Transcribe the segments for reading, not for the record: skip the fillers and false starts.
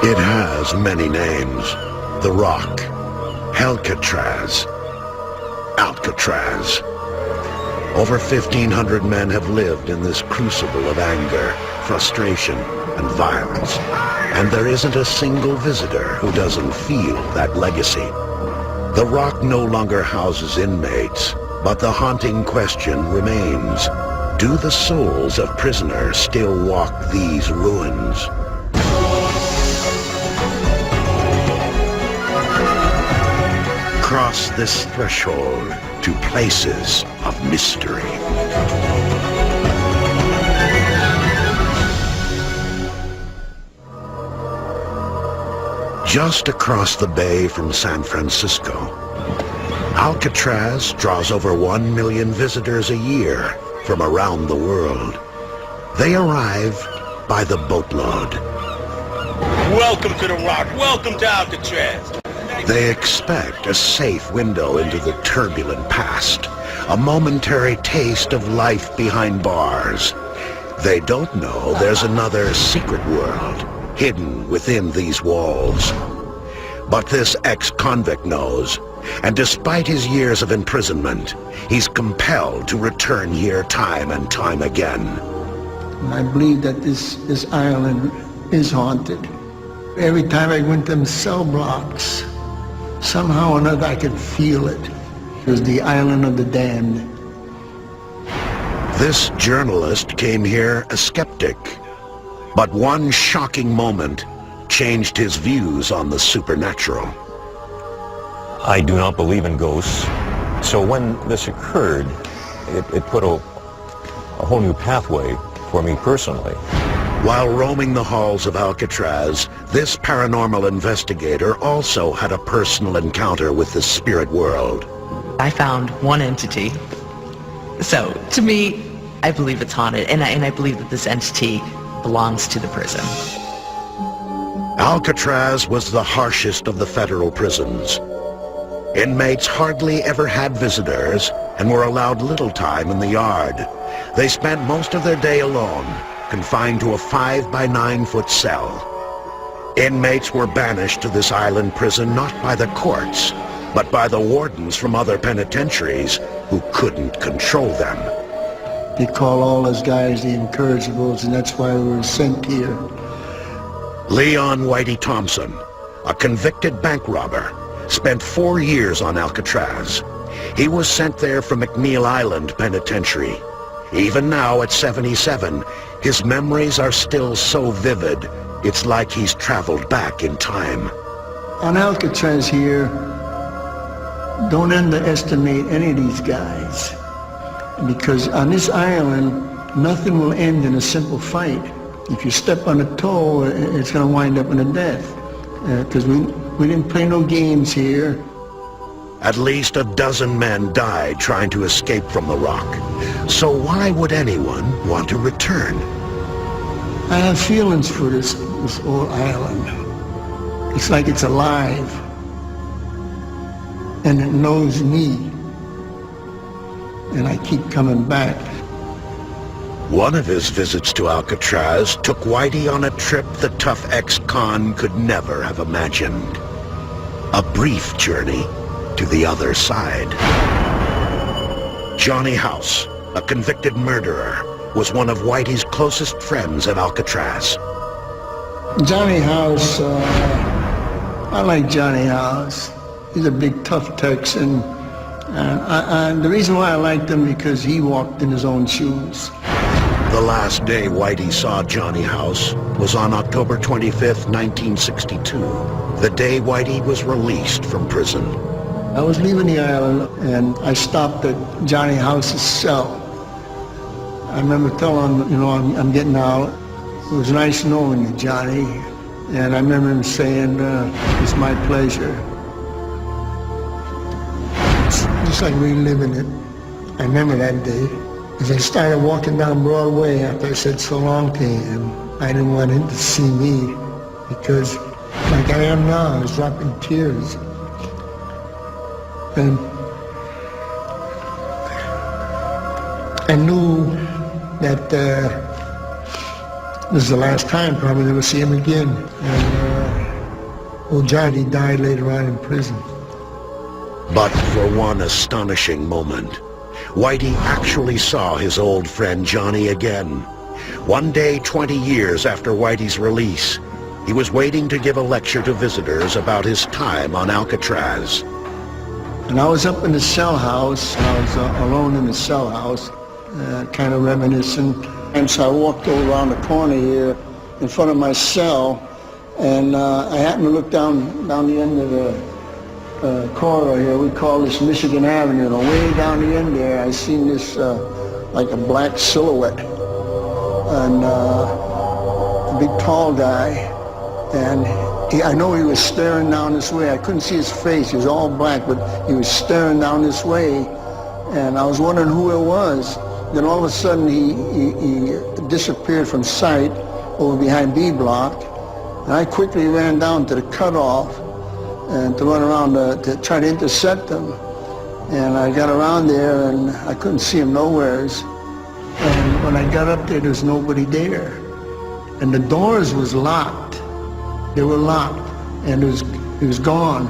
It has many names. The Rock, Alcatraz, Alcatraz. Over 1,500 men have lived in this crucible of anger, frustration, and violence. And there isn't a single visitor who doesn't feel that legacy. The Rock no longer houses inmates, but the haunting question remains. Do the souls of prisoners still walk these ruins? Cross this threshold to places of mystery. Just across the bay from San Francisco, Alcatraz draws over 1 million visitors a year from around the world. They arrive by the boatload. Welcome to the Rock. Welcome to Alcatraz. They expect a safe window into the turbulent past, a momentary taste of life behind bars. They don't know there's another secret world hidden within these walls. But this ex-convict knows, and despite his years of imprisonment, he's compelled to return here time and time again. I believe that this island is haunted. Every time I went to them cell blocks, somehow or another I could feel it. It was the island of the damned. This journalist came here a skeptic, but one shocking moment changed his views on the supernatural. I do not believe in ghosts, so when this occurred, it put a whole new pathway for me personally. While roaming the halls of Alcatraz, this paranormal investigator also had a personal encounter with the spirit world. I found one entity. So, to me, I believe it's haunted, and I believe that this entity belongs to the prison. Alcatraz was the harshest of the federal prisons. Inmates hardly ever had visitors and were allowed little time in the yard. They spent most of their day alone, confined to a 5-by-9-foot cell. Inmates were banished to this island prison not by the courts, but by the wardens from other penitentiaries who couldn't control them. They call all those guys the incorrigibles, and that's why we were sent here. Leon Whitey Thompson, a convicted bank robber, spent 4 years on Alcatraz. He was sent there from McNeil Island Penitentiary. Even now at 77, his memories are still so vivid, it's like he's traveled back in time. On Alcatraz here, don't underestimate any of these guys. Because on this island, nothing will end in a simple fight. If you step on a toe, it's going to wind up in a death. Because we didn't play no games here. At least a dozen men died trying to escape from the Rock. So why would anyone want to return? I have feelings for this old island. It's like it's alive. And it knows me. And I keep coming back. One of his visits to Alcatraz took Whitey on a trip the tough ex-con could never have imagined. A brief journey to the other side. Johnny House, a convicted murderer, was one of Whitey's closest friends at Alcatraz. Johnny House, I like Johnny House. He's a big tough Texan. And the reason why I liked him because he walked in his own shoes. The last day Whitey saw Johnny House was on October 25th, 1962, the day Whitey was released from prison. I was leaving the island and I stopped at Johnny House's cell. I remember telling him, I'm getting out. It was nice knowing you, Johnny. And I remember him saying, it's my pleasure. It's just like reliving it. I remember that day. As I started walking down Broadway after I said so long to him, I didn't want him to see me because, like I am now, I was dropping tears. And I knew that this is the last time probably never see him again. And Well, Johnny died later on in prison. But for one astonishing moment, Whitey actually saw his old friend Johnny again. One day, 20 years after Whitey's release, he was waiting to give a lecture to visitors about his time on Alcatraz. And I was up in the cell house. I was alone in the cell house, kind of reminiscing. And so I walked over around the corner here in front of my cell, and I happened to look down the end of the corridor here. We call this Michigan Avenue, and way down the end there, I seen this like a black silhouette, and a big tall guy. And I know he was staring down this way. I couldn't see his face. He was all black, but he was staring down this way. And I was wondering who it was. Then all of a sudden, he disappeared from sight over behind B Block. And I quickly ran down to the cutoff and to run around to try to intercept him. And I got around there, and I couldn't see him nowheres. And when I got up there was nobody there. And the doors was locked. They were locked, and it was gone.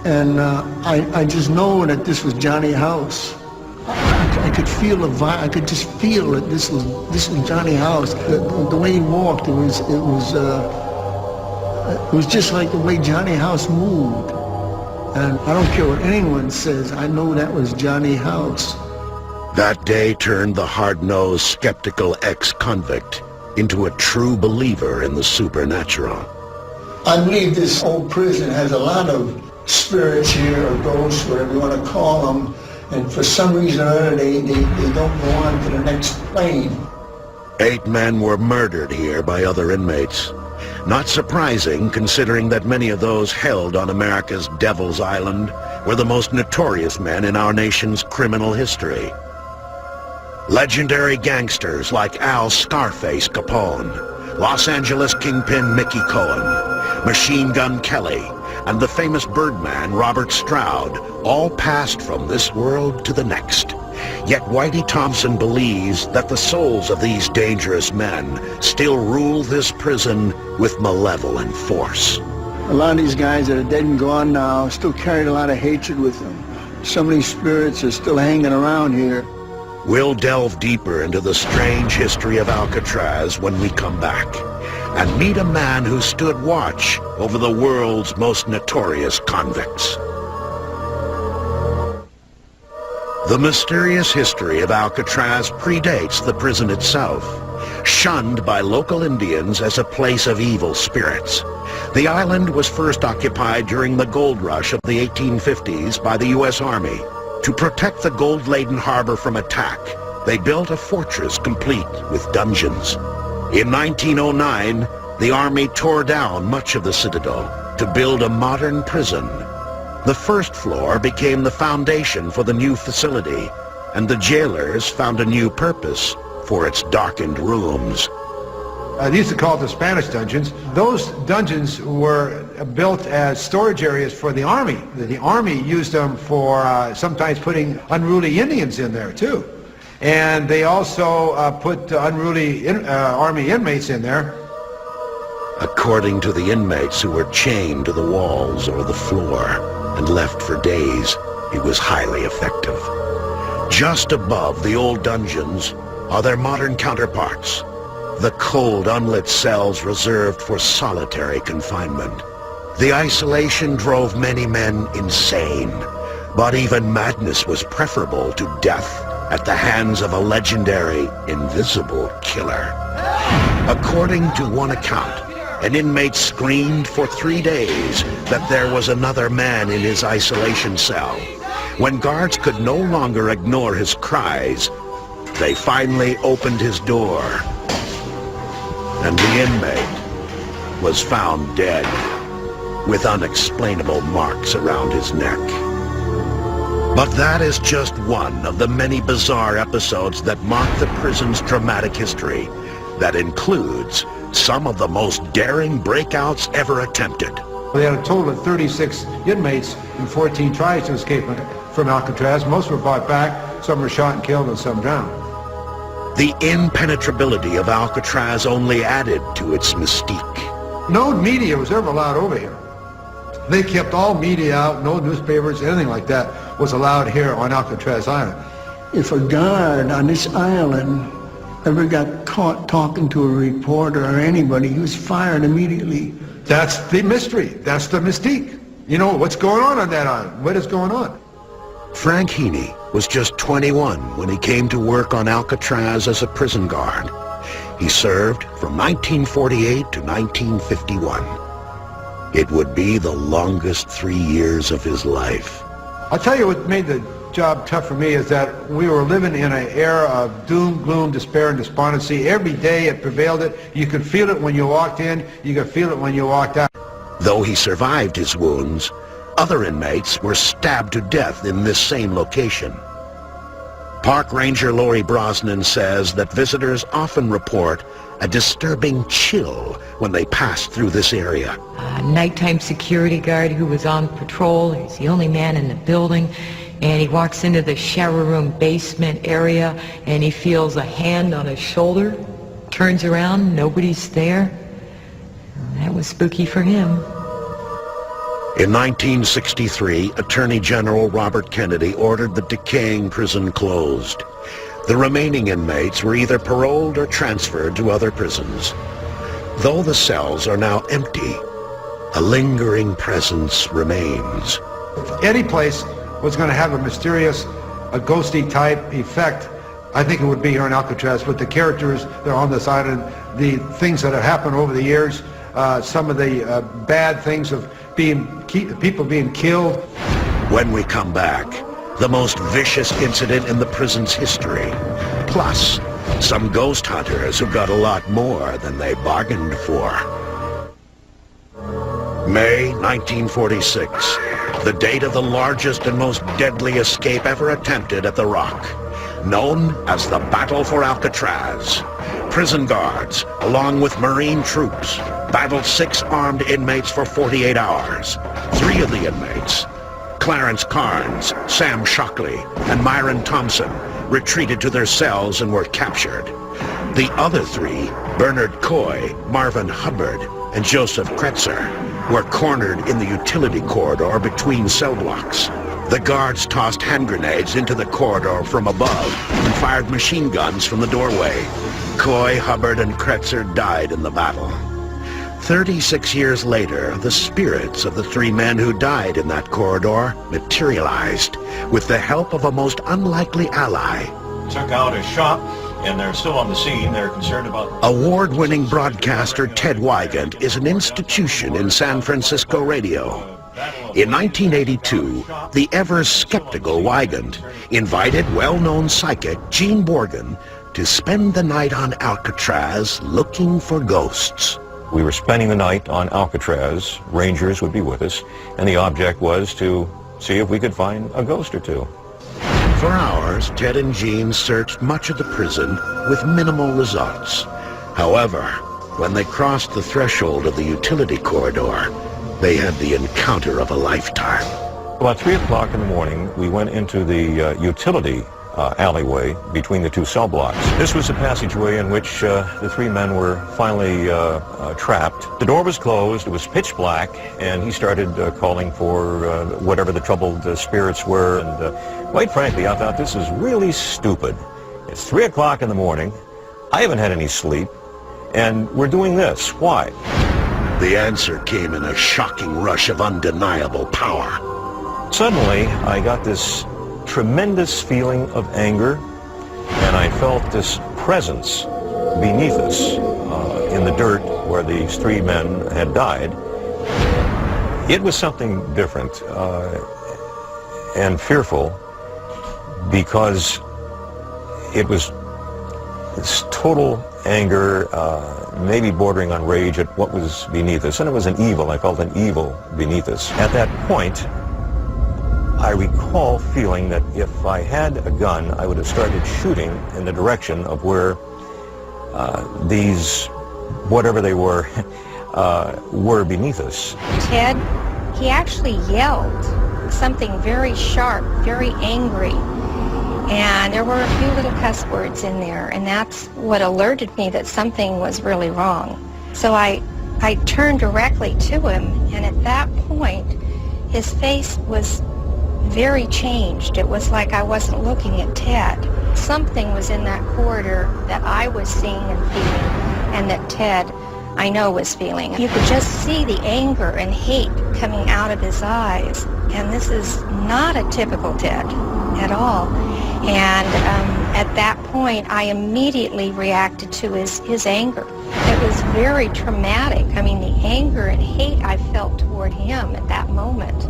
And I just know that this was Johnny House. I could feel the vibe. I could just feel that this was Johnny House. The way he walked, it was just like the way Johnny House moved. And I don't care what anyone says. I know that was Johnny House. That day turned the hard-nosed, skeptical ex-convict into a true believer in the supernatural. I believe this old prison has a lot of spirits here, or ghosts, whatever you want to call them, and for some reason or other they don't go on to the next plane. 8 men were murdered here by other inmates. Not surprising, considering that many of those held on America's Devil's Island were the most notorious men in our nation's criminal history. Legendary gangsters like Al Scarface Capone, Los Angeles kingpin Mickey Cohen, Machine Gun Kelly, and the famous Birdman Robert Stroud all passed from this world to the next. Yet Whitey Thompson believes that the souls of these dangerous men still rule this prison with malevolent force. A lot of these guys that are dead and gone now still carried a lot of hatred with them. Some of these spirits are still hanging around here. We'll delve deeper into the strange history of Alcatraz when we come back, and meet a man who stood watch over the world's most notorious convicts. The mysterious history of Alcatraz predates the prison itself. Shunned by local Indians as a place of evil spirits, the island was first occupied during the gold rush of the 1850s by the U.S. Army. To protect the gold-laden harbor from attack, they built a fortress complete with dungeons. In 1909, the Army tore down much of the citadel to build a modern prison. The first floor became the foundation for the new facility, and the jailers found a new purpose for its darkened rooms. They used to call it the Spanish dungeons. Those dungeons were built as storage areas for the Army. The Army used them for sometimes putting unruly Indians in there too. And they also put unruly Army inmates in there. According to the inmates who were chained to the walls or the floor and left for days, it was highly effective. Just above the old dungeons are their modern counterparts, the cold, unlit cells reserved for solitary confinement. The isolation drove many men insane, but even madness was preferable to death at the hands of a legendary, invisible killer. According to one account, an inmate screamed for 3 days that there was another man in his isolation cell. When guards could no longer ignore his cries, they finally opened his door, and the inmate was found dead, with unexplainable marks around his neck. But that is just one of the many bizarre episodes that mark the prison's dramatic history, that includes some of the most daring breakouts ever attempted. They had a total of 36 inmates and 14 tried to escape from Alcatraz. Most were brought back, some were shot and killed, and some drowned. The impenetrability of Alcatraz only added to its mystique. No media was ever allowed over here. They kept all media out, no newspapers, anything like that was allowed here on Alcatraz Island. If a guard on this island ever got caught talking to a reporter or anybody, he was fired immediately. That's the mystery. That's the mystique. You know, what's going on that island? What is going on? Frank Heaney was just 21 when he came to work on Alcatraz as a prison guard. He served from 1948 to 1951. It would be the longest 3 years of his life. I'll tell you what made the job tough for me is that we were living in an era of doom, gloom, despair, and despondency. Every day it prevailed it. You could feel it when you walked in. You could feel it when you walked out. Though he survived his wounds, other inmates were stabbed to death in this same location. Park Ranger Laurie Brosnan says that visitors often report a disturbing chill when they pass through this area. A nighttime security guard who was on patrol, he's the only man in the building, and he walks into the shower room basement area and he feels a hand on his shoulder, turns around, nobody's there. That was spooky for him. In 1963, Attorney General Robert Kennedy ordered the decaying prison closed. The remaining inmates were either paroled or transferred to other prisons. Though the cells are now empty, a lingering presence remains. If any place was going to have a mysterious, a ghosty type effect, I think it would be here in Alcatraz with the characters that are on this island, the things that have happened over the years, some of the bad things of people being killed. When we come back, the most vicious incident in the prison's history, plus some ghost hunters who got a lot more than they bargained for. May 1946, the date of the largest and most deadly escape ever attempted at the Rock, known as the Battle for Alcatraz. Prison guards, along with Marine troops, battled 6 armed inmates for 48 hours. 3 of the inmates, Clarence Carnes, Sam Shockley, and Myron Thompson, retreated to their cells and were captured. The other 3, Bernard Coy, Marvin Hubbard, and Joseph Kretzer, were cornered in the utility corridor between cell blocks. The guards tossed hand grenades into the corridor from above and fired machine guns from the doorway. Coy, Hubbard, and Kretzer died in the battle. 36 years later, the spirits of the 3 men who died in that corridor materialized with the help of a most unlikely ally. Took out a shop, and they're still on the scene. They're concerned about... Award-winning broadcaster Ted Wygant is an institution in San Francisco radio. In 1982, the ever-skeptical Wygant invited well-known psychic Gene Borgen to spend the night on Alcatraz looking for ghosts. We were spending the night on Alcatraz. Rangers would be with us, and the object was to see if we could find a ghost or two. For hours, Ted and Gene searched much of the prison with minimal results. However, when they crossed the threshold of the utility corridor, they had the encounter of a lifetime. About 3 o'clock in the morning, we went into the utility alleyway between the 2 cell blocks. This was the passageway in which the 3 men were finally trapped. The door was closed, it was pitch black, and he started calling for whatever the troubled spirits were. And quite frankly, I thought, this is really stupid. It's 3 o'clock in the morning, I haven't had any sleep, and we're doing this. Why? The answer came in a shocking rush of undeniable power. Suddenly, I got this tremendous feeling of anger, and I felt this presence beneath us in the dirt where these 3 men had died. It was something different and fearful, because it was this total anger, maybe bordering on rage at what was beneath us, and it was an evil. I felt an evil beneath us. At that point, I recall feeling that if I had a gun, I would have started shooting in the direction of where these, whatever they were beneath us. Ted, he actually yelled something very sharp, very angry, and there were a few little cuss words in there, and that's what alerted me that something was really wrong. So I I turned directly to him, and at that point, his face was very changed. It was like I wasn't looking at Ted. Something was in that corridor that I was seeing and feeling, and that Ted, I know, was feeling. You could just see the anger and hate coming out of his eyes, and this is not a typical Ted at all. And at that point, I immediately reacted to his anger. It was very traumatic. I mean, the anger and hate I felt toward him at that moment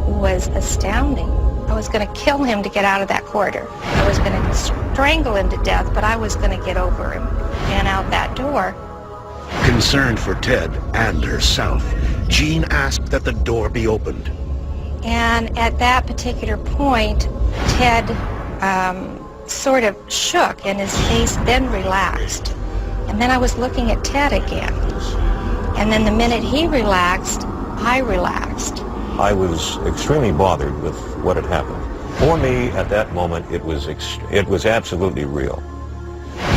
was astounding. I was going to kill him to get out of that corridor. I was going to strangle him to death, but I was going to get over him and out that door. Concerned for Ted and herself, Jean asked that the door be opened. And at that particular point, Ted sort of shook, and his face then relaxed. And then I was looking at Ted again. And then the minute he relaxed, I relaxed. I was extremely bothered with what had happened. For me, at that moment, it was absolutely real.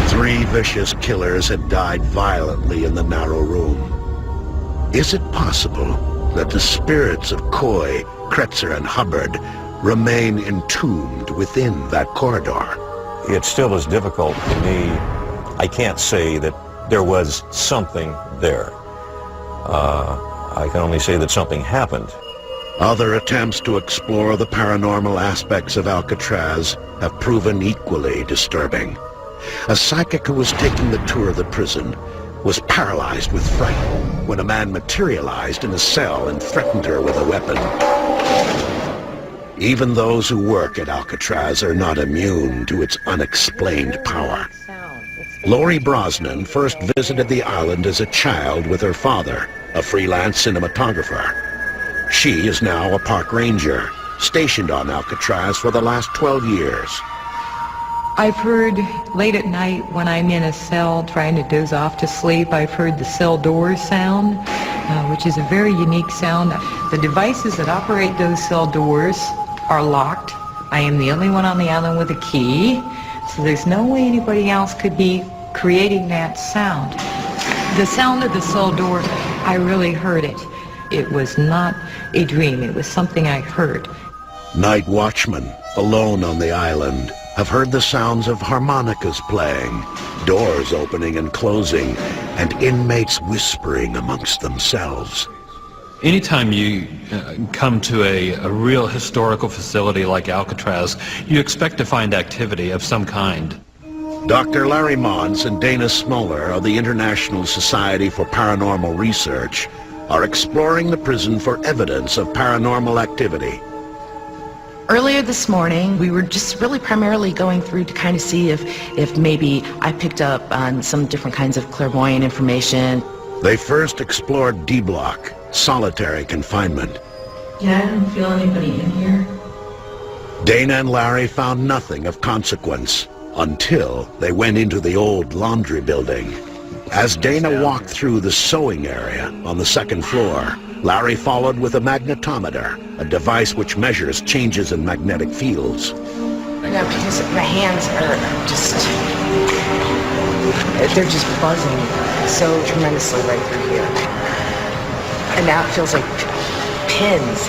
3 vicious killers had died violently in the narrow room. Is it possible that the spirits of Coy, Kretzer, and Hubbard remain entombed within that corridor? It still is difficult for me. I can't say that there was something there. I can only say that something happened. Other attempts to explore the paranormal aspects of Alcatraz have proven equally disturbing. A psychic who was taking the tour of the prison was paralyzed with fright when a man materialized in a cell and threatened her with a weapon. Even those who work at Alcatraz are not immune to its unexplained power. Laurie Brosnan first visited the island as a child with her father, a freelance cinematographer. She is now a park ranger, stationed on Alcatraz for the last 12 years. I've heard late at night when I'm in a cell trying to doze off to sleep, I've heard the cell door sound, which is a very unique sound. The devices that operate those cell doors are locked. I am the only one on the island with a key, so there's no way anybody else could be creating that sound. The sound of the cell door, I really heard it. It was not a dream, it was something I heard. Night watchmen, alone on the island, have heard the sounds of harmonicas playing, doors opening and closing, and inmates whispering amongst themselves. Anytime you come to a real historical facility like Alcatraz, you expect to find activity of some kind. Dr. Larry Mons and Dana Smoller of the International Society for Paranormal Research are exploring the prison for evidence of paranormal activity. Earlier this morning, we were just really primarily going through to kind of see if maybe I picked up on some different kinds of clairvoyant information. They first explored D Block, solitary confinement. Yeah, I don't feel anybody in here. Dana and Larry found nothing of consequence until they went into the old laundry building. As Dana walked through the sewing area on the second floor, Larry followed with a magnetometer, a device which measures changes in magnetic fields. No, because my hands are just, they're just buzzing so tremendously right through here. And now it feels like pins.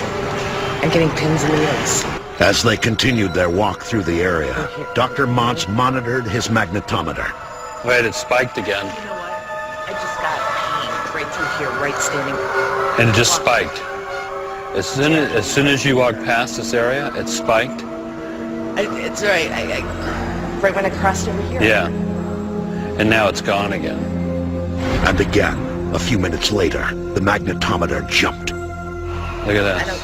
I'm getting pins and needles. As they continued their walk through the area, Dr. Mons monitored his magnetometer. Wait, it spiked again. You know what? I just got pain right through here, right standing. And it just spiked. As soon as you walked past this area, it spiked. It's right. Right when I crossed over here. Yeah. And now it's gone again. And again, a few minutes later, the magnetometer jumped. Look at this.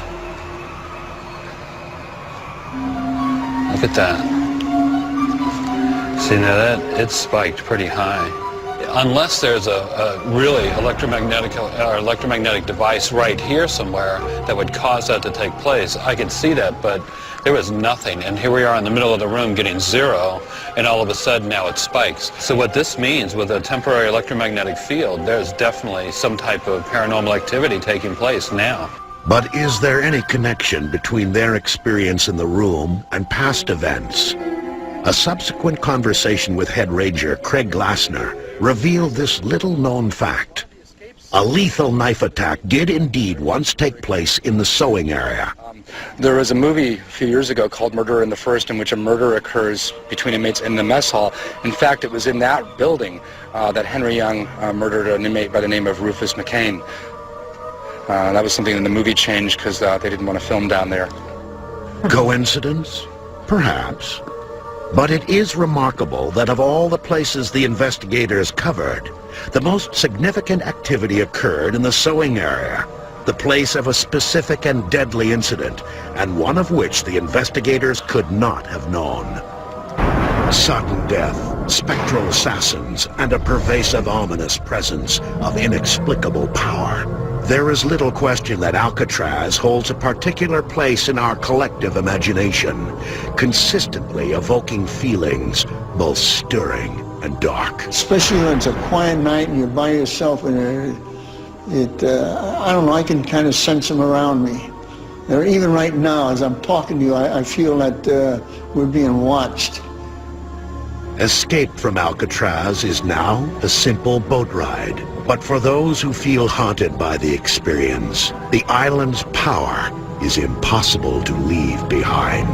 Look at that. See, now that it's spiked pretty high. Unless there's a really electromagnetic device right here somewhere that would cause that to take place, I could see that, but there was nothing. And here we are in the middle of the room getting 0, and all of a sudden now it spikes. So what this means with a temporary electromagnetic field, there's definitely some type of paranormal activity taking place now. But is there any connection between their experience in the room and past events? A subsequent conversation with head ranger Craig Glassner revealed this little-known fact. A lethal knife attack did indeed once take place in the sewing area. There was a movie a few years ago called Murder in the First, in which a murder occurs between inmates in the mess hall. In fact, it was in that building that Henry Young murdered an inmate by the name of Rufus McCain. That was something in the movie changed because they didn't want to film down there. Coincidence? Perhaps. But it is remarkable that of all the places the investigators covered, the most significant activity occurred in the sewing area, the place of a specific and deadly incident, and one of which the investigators could not have known. Sudden death, spectral assassins, and a pervasive, ominous presence of inexplicable power. There is little question that Alcatraz holds a particular place in our collective imagination, consistently evoking feelings both stirring and dark. Especially when it's a quiet night and you're by yourself, and I don't know, I can kind of sense them around me. Even right now, as I'm talking to you, I feel that we're being watched. Escape from Alcatraz is now a simple boat ride. But for those who feel haunted by the experience, the island's power is impossible to leave behind.